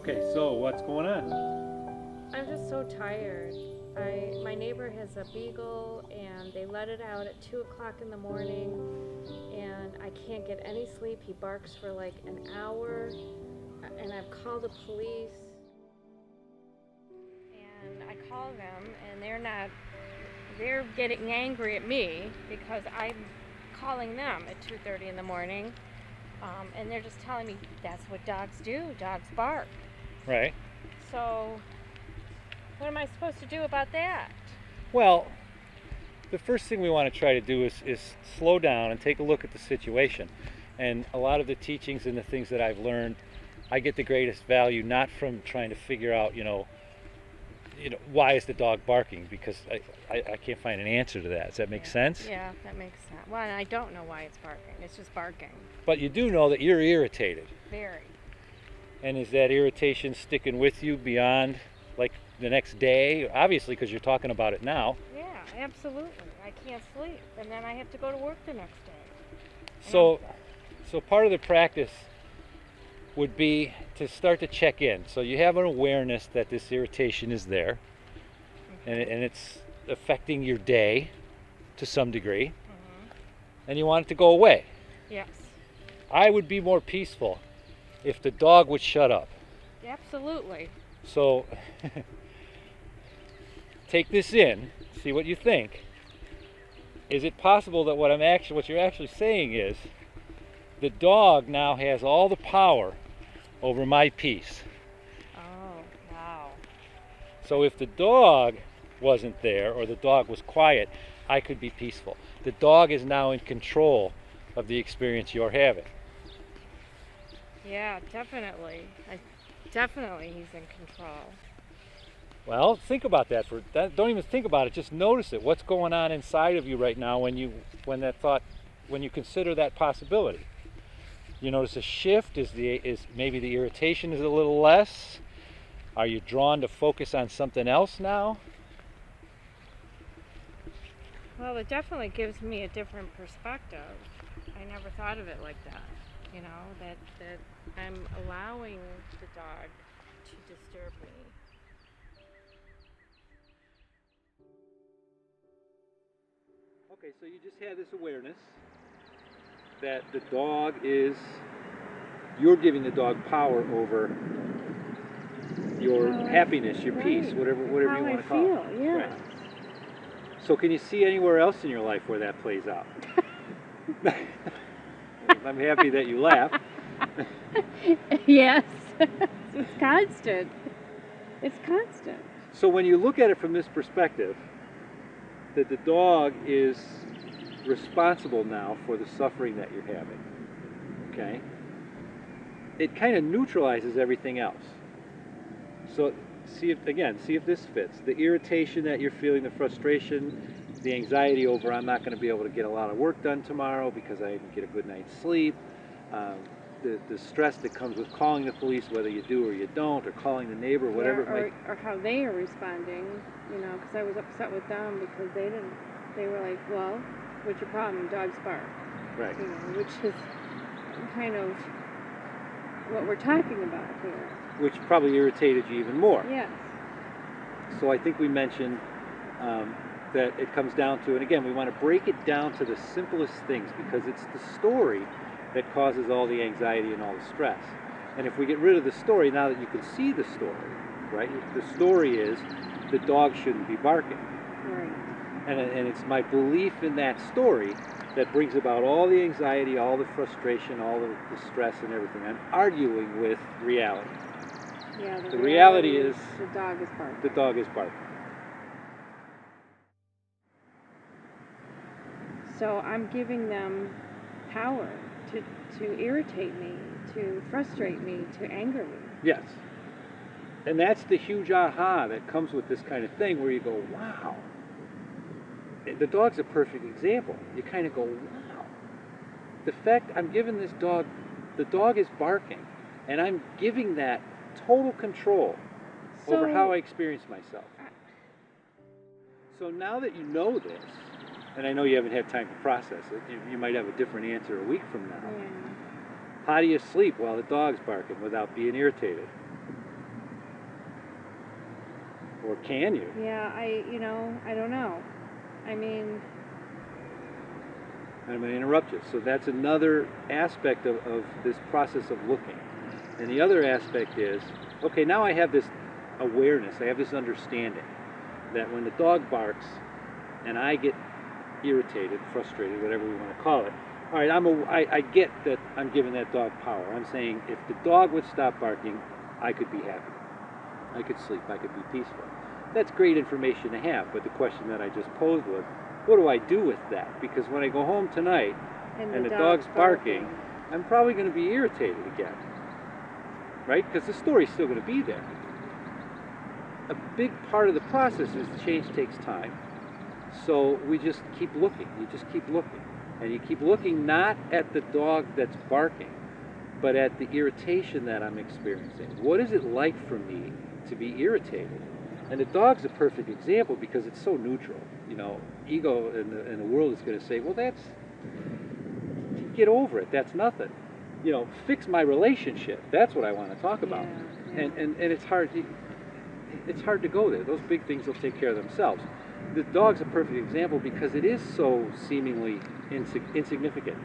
Okay, so what's going on? I'm just so tired. My neighbor has a beagle and they let it out at 2 o'clock in the morning and I can't get any sleep. He barks for like an hour and I've called the police and I call them and they're getting angry at me because I'm calling them at 2:30 in the morning and they're just telling me that's what dogs do. Dogs bark. Right. So what am I supposed to do about that? Well, the first thing we want to try to do is slow down and take a look at the situation. And a lot of the teachings and the things that I've learned, I get the greatest value not from trying to figure out, why is the dog barking? Because I can't find an answer to that. Does that make sense? Yeah, that makes sense. Well, and I don't know why it's barking. It's just barking. But you do know that you're irritated. Very. And is that irritation sticking with you beyond, like, the next day? Obviously, because you're talking about it now. Yeah, absolutely. I can't sleep, and then I have to go to work the next day. So part of the practice would be to start to check in. So you have an awareness that this irritation is there, and it's affecting your day to some degree, and you want it to go away. Yes. I would be more peaceful if the dog would shut up. Absolutely. So take this in, see what you think. Is it possible that what you're actually saying is the dog now has all the power over my peace? Oh, wow. So if the dog wasn't there or the dog was quiet, I could be peaceful. The dog is now in control of the experience you're having. Yeah, definitely. Definitely he's in control. Well, think about that. Don't even think about it. Just notice it. What's going on inside of you right now when you consider that possibility? You notice a shift. Is maybe the irritation is a little less? Are you drawn to focus on something else now? Well, it definitely gives me a different perspective. I never thought of it like that. That I'm allowing the dog to disturb me. Okay, so you just had this awareness that you're giving the dog power over your happiness, your peace, whatever you want to call it. Yeah. Right. So can you see anywhere else in your life where that plays out? I'm happy that you laugh. Yes. It's constant. It's constant. So when you look at it from this perspective, that the dog is responsible now for the suffering that you're having, okay? It kind of neutralizes everything else. So see if this fits. The irritation that you're feeling, the frustration, the anxiety over I'm not going to be able to get a lot of work done tomorrow because I didn't get a good night's sleep, the stress that comes with calling the police, whether you do or you don't, or calling the neighbor, whatever it might. Or how they are responding, because I was upset with them because they were like, well, what's your problem? Dogs bark. Right. Which is kind of what we're talking about here. Which probably irritated you even more. Yes. So I think we mentioned that it comes down to, and again, we want to break it down to the simplest things because it's the story that causes all the anxiety and all the stress. And if we get rid of the story, now that you can see the story, right? The story is the dog shouldn't be barking. Right. And it's my belief in that story that brings about all the anxiety, all the frustration, all the stress and everything. I'm arguing with reality. Yeah, the reality is the dog is barking. The dog is barking. So I'm giving them power to irritate me, to frustrate me, to anger me. Yes. And that's the huge aha that comes with this kind of thing where you go, wow. The dog's a perfect example. You kind of go, wow. The fact I'm giving this dog, the dog is barking, and I'm giving that total control over how I experience myself. So now that you know this, and I know you haven't had time to process it, you might have a different answer a week from now. Yeah. How do you sleep while the dog's barking without being irritated? Or can you? Yeah, I don't know. I mean, I'm going to interrupt you. So that's another aspect of this process of looking. And the other aspect is, okay, now I have this awareness, I have this understanding that when the dog barks and I get irritated, frustrated, whatever we want to call it, all right, I get that I'm giving that dog power. I'm saying if the dog would stop barking, I could be happy. I could sleep. I could be peaceful. That's great information to have, but the question that I just posed was, what do I do with that? Because when I go home tonight and the dog's barking, I'm probably going to be irritated again, right? Because the story's still going to be there. A big part of the process is change takes time. So we just keep looking. You just keep looking. And you keep looking not at the dog that's barking, but at the irritation that I'm experiencing. What is it like for me to be irritated? And the dog's a perfect example because it's so neutral. You know, ego in the world is going to say, well, get over it. That's nothing. You know, fix my relationship. That's what I want to talk about. Yeah. And it's hard. It's hard to go there. Those big things will take care of themselves. The dog's a perfect example because it is so seemingly insignificant.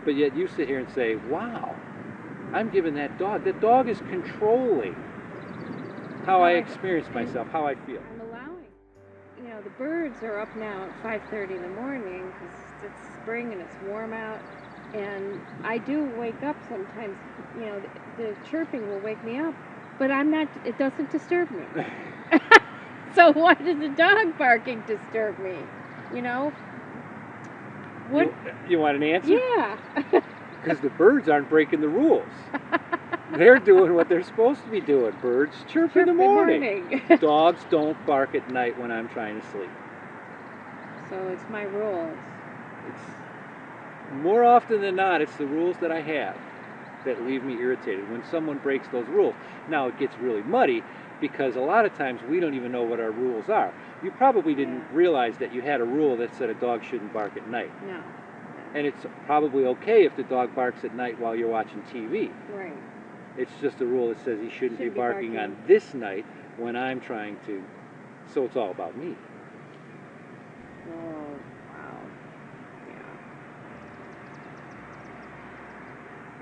But yet you sit here and say, wow, I'm giving that dog is controlling how I experience myself, how I feel. I'm allowing. You know, the birds are up now at 5:30 in the morning because it's spring and it's warm out. And I do wake up sometimes. You know, the chirping will wake me up. But it doesn't disturb me. So why does the dog barking disturb me? You know? What? You want an answer? Yeah. Because the birds aren't breaking the rules. They're doing what they're supposed to be doing. Birds chirp in the morning. Dogs don't bark at night when I'm trying to sleep. So it's my rules. It's more often than not, it's the rules that I have that leave me irritated when someone breaks those rules. Now it gets really muddy because a lot of times we don't even know what our rules are. You probably didn't realize that you had a rule that said a dog shouldn't bark at night. No. And it's probably okay if the dog barks at night while you're watching TV. Right. It's just a rule that says he shouldn't be barking on this night when I'm trying to. So it's all about me. Oh, wow.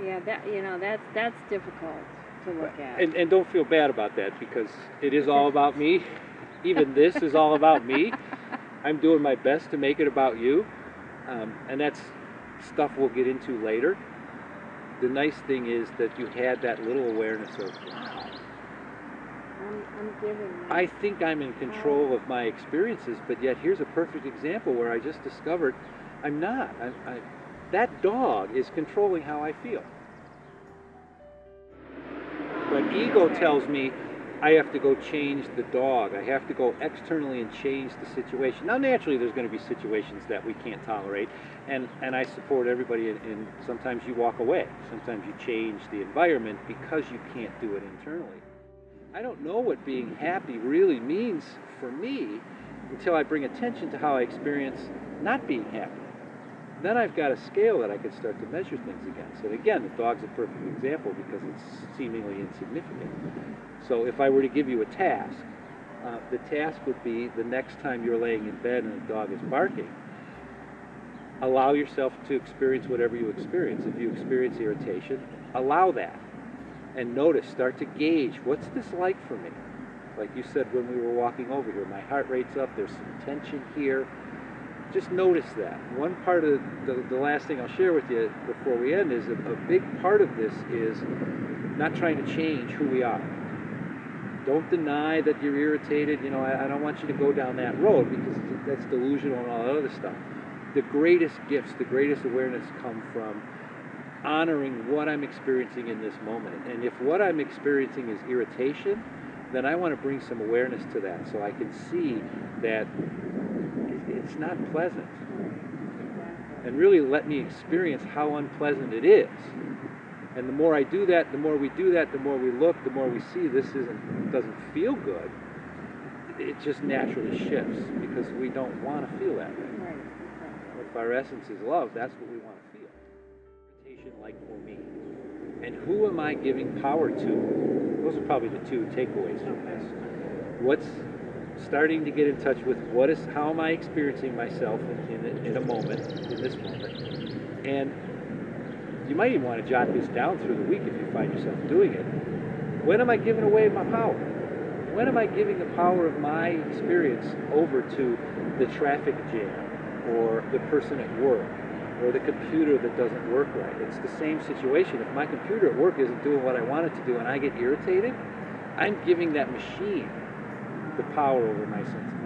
Yeah. Yeah, that's difficult to look at. And don't feel bad about that because it is all about me. Even this is all about me. I'm doing my best to make it about you. And that's stuff we'll get into later. The nice thing is that you had that little awareness of, wow, I'm giving. I think I'm in control of my experiences, but yet here's a perfect example where I just discovered I'm not. That dog is controlling how I feel. But ego tells me I have to go change the dog. I have to go externally and change the situation. Now, naturally, there's going to be situations that we can't tolerate, and I support everybody in sometimes you walk away. Sometimes you change the environment because you can't do it internally. I don't know what being happy really means for me until I bring attention to how I experience not being happy. Then I've got a scale that I can start to measure things against. And again, the dog's a perfect example because it's seemingly insignificant. So if I were to give you a task, the task would be the next time you're laying in bed and the dog is barking, allow yourself to experience whatever you experience. If you experience irritation, allow that. And notice, start to gauge, what's this like for me? Like you said when we were walking over here, my heart rate's up, there's some tension here. Just notice that. One part of the last thing I'll share with you before we end is a big part of this is not trying to change who we are. Don't deny that you're irritated. You know, I don't want you to go down that road because that's delusional and all that other stuff. The greatest gifts, the greatest awareness come from honoring what I'm experiencing in this moment. And if what I'm experiencing is irritation, then I want to bring some awareness to that so I can see that it's not pleasant. And really let me experience how unpleasant it is. And the more I do that, the more we do that, the more we look, the more we see this doesn't feel good. It just naturally shifts because we don't want to feel that way. Right. If our essence is love, that's what we want to feel. Irritation like for me. And who am I giving power to? Those are probably the two takeaways from this. starting to get in touch with how am I experiencing myself in a moment, in this moment. And you might even want to jot this down through the week if you find yourself doing it. When am I giving away my power? When am I giving the power of my experience over to the traffic jam, or the person at work, or the computer that doesn't work right? It's the same situation. If my computer at work isn't doing what I want it to do and I get irritated, I'm giving that machine the power over my sense of